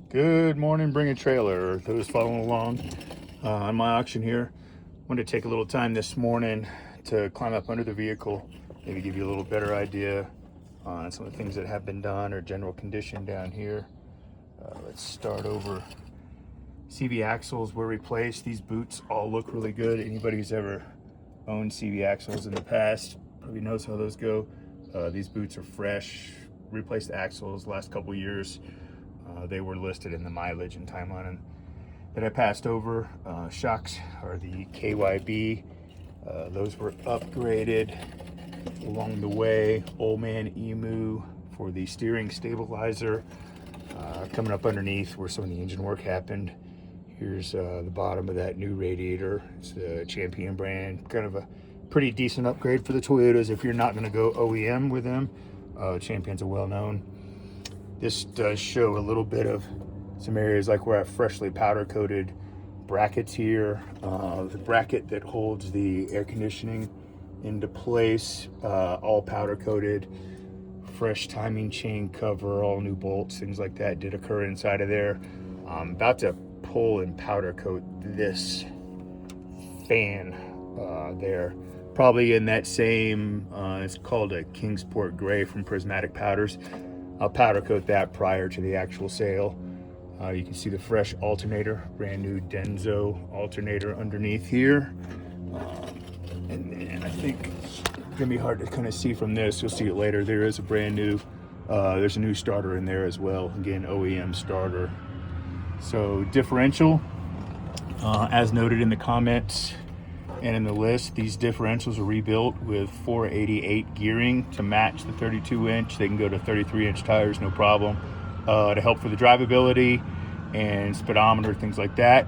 Good morning, Bring a Trailer. Those following along on my auction here, wanted to take a little time this morning to climb up under the vehicle, maybe give you a little better idea on some of the things that have been done or general condition down here. Let's start over. CV axles were replaced. These boots all look really good. Anybody who's ever owned CV axles in the past probably knows how those go. These boots are fresh, replaced axles last couple years. They were listed in the mileage and timeline that I passed over. Shocks are the KYB. Those were upgraded along the way. Old Man Emu for the steering stabilizer. Coming up underneath where some of the engine work happened. Here's the bottom of that new radiator. It's the Champion brand. Kind of a pretty decent upgrade for the Toyotas if you're not going to go OEM with them. Champions are well known. This does show a little bit of some areas like where I freshly powder coated brackets here. The bracket that holds the air conditioning into place, all powder coated. Fresh timing chain cover, all new bolts, things like that did occur inside of there. I'm about to pull and powder coat this fan there. Probably in that same, it's called a Kingsport Gray from Prismatic Powders. I'll powder coat that prior to the actual sale. You can see the fresh alternator, brand new Denso alternator underneath here. And then I think it's gonna be hard to kind of see from this. You'll see it later. There is a brand new, there's a new starter in there as well. Again, OEM starter. So differential, as noted in the comments and in the list, these differentials are rebuilt with 488 gearing to match the 32 inch. They can go to 33 inch tires, no problem, to help for the drivability and speedometer, things like that.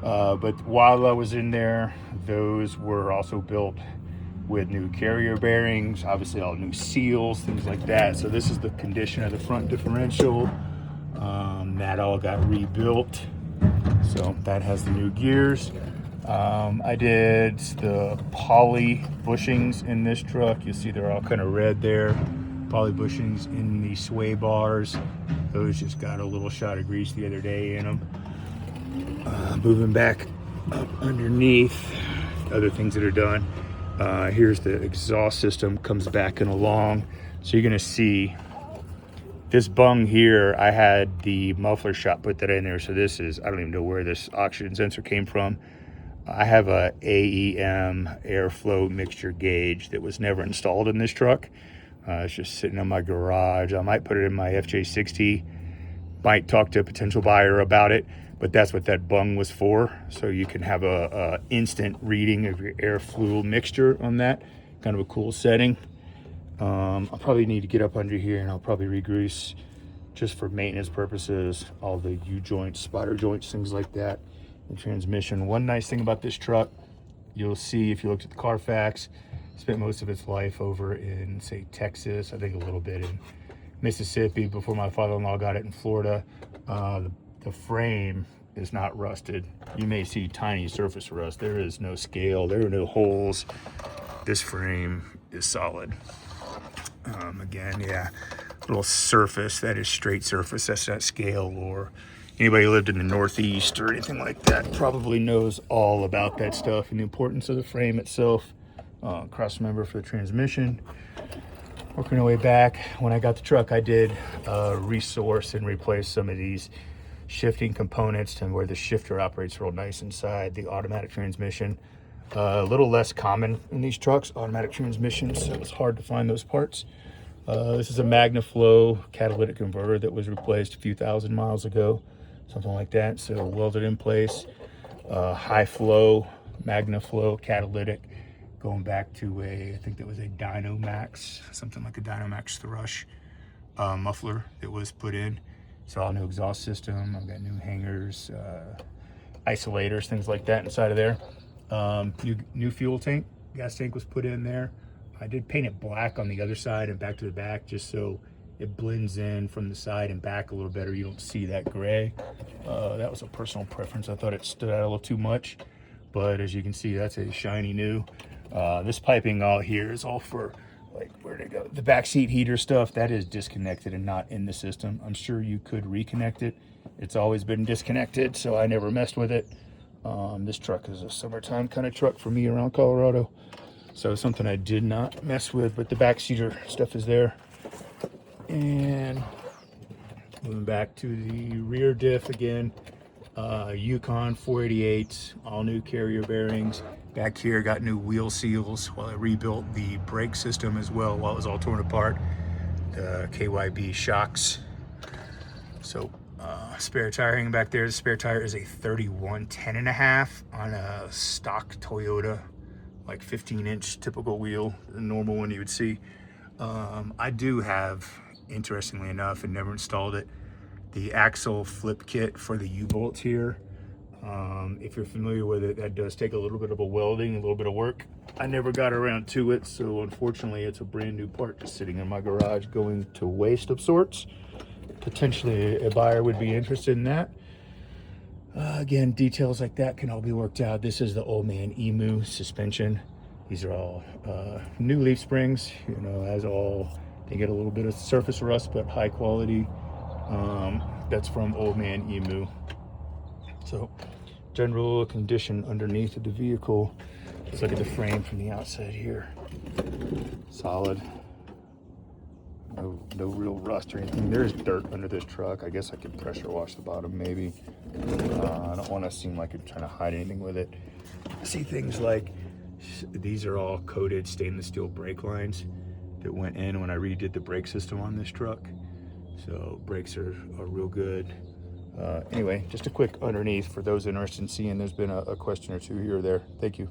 But while I was in there, those were also built with new carrier bearings, obviously all new seals, things like that. So this is the condition of the front differential. That all got rebuilt. So that has the new gears. I did the poly bushings in this truck. You'll see they're all kind of red there. Poly bushings in the sway bars. Those just got a little shot of grease the other day in them. Moving back up underneath, other things that are done. Here's the exhaust system, comes back and along. So you're gonna see this bung here, I had the muffler shop put that in there. So this is, I don't even know where this oxygen sensor came from. I have a AEM airflow mixture gauge that was never installed in this truck. It's just sitting in my garage. I might put it in my FJ60, might talk to a potential buyer about it, but that's what that bung was for. So you can have a instant reading of your airflow mixture on that. Kind of a cool setting. I'll probably need to get up under here and I'll probably re-grease just for maintenance purposes, all the U-joints, spider joints, things like that. The transmission. One nice thing about this truck, you'll see if you looked at the Carfax, spent most of its life over in, say, Texas, I think a little bit in Mississippi before my father-in-law got it in Florida. The frame is not rusted. You may see tiny surface rust. There is no scale, there are no holes. This frame is solid. Again, yeah, little surface, that is straight surface, that's not scale. Or anybody who lived in the Northeast or anything like that probably knows all about that stuff and the importance of the frame itself. Cross member for the transmission. Working our way back, when I got the truck, I did resource and replace some of these shifting components to where the shifter operates real nice inside the automatic transmission. A little less common in these trucks, automatic transmissions, so it's hard to find those parts. This is a MagnaFlow catalytic converter that was replaced a few thousand miles ago, something like that. So welded in place, high flow, MagnaFlow catalytic, going back to I think that was a Dynomax, something like a Dynomax Thrush muffler that was put in. So all new exhaust system, I've got new hangers, isolators, things like that inside of there. New fuel tank, gas tank was put in there. I did paint it black on the other side and back to the back just so it blends in from the side and back a little better. You don't see that gray. That was a personal preference. I thought it stood out a little too much, but as you can see, that's a shiny new. This piping all here is all for, like, where'd it go? The backseat heater stuff, that is disconnected and not in the system. I'm sure you could reconnect it It's always been disconnected, so I never messed with it. This truck is a summertime kind of truck for me around Colorado, so something I did not mess with, but the backseater stuff is there. And moving back to the rear diff again, Yukon 488, all new carrier bearings. Back here got new wheel seals while I rebuilt the brake system as well while it was all torn apart. The KYB shocks. So spare tire hanging back there. The spare tire is a 31 10.5 on a stock Toyota, like 15-inch typical wheel, the normal one you would see. I do have, interestingly enough, and never installed it, the axle flip kit for the U-bolts here. If you're familiar with it, that does take a little bit of a welding, a little bit of work. I never got around to it, so unfortunately it's a brand new part just sitting in my garage going to waste of sorts. Potentially a buyer would be interested in that. Again, details like that can all be worked out. This is the Old Man Emu suspension. These are all new leaf springs, you know, as all, they get a little bit of surface rust, but high quality. That's from Old Man Emu. So general condition underneath of the vehicle. Let's look at the frame from the outside here. Solid. No real rust or anything. There's dirt under this truck. I guess I could pressure wash the bottom maybe. I don't want to seem like I'm trying to hide anything with it. I see things like these are all coated stainless steel brake lines that went in when I redid the brake system on this truck. So brakes are real good. Anyway, just a quick underneath for those interested in seeing. There's been a question or two here or there. Thank you.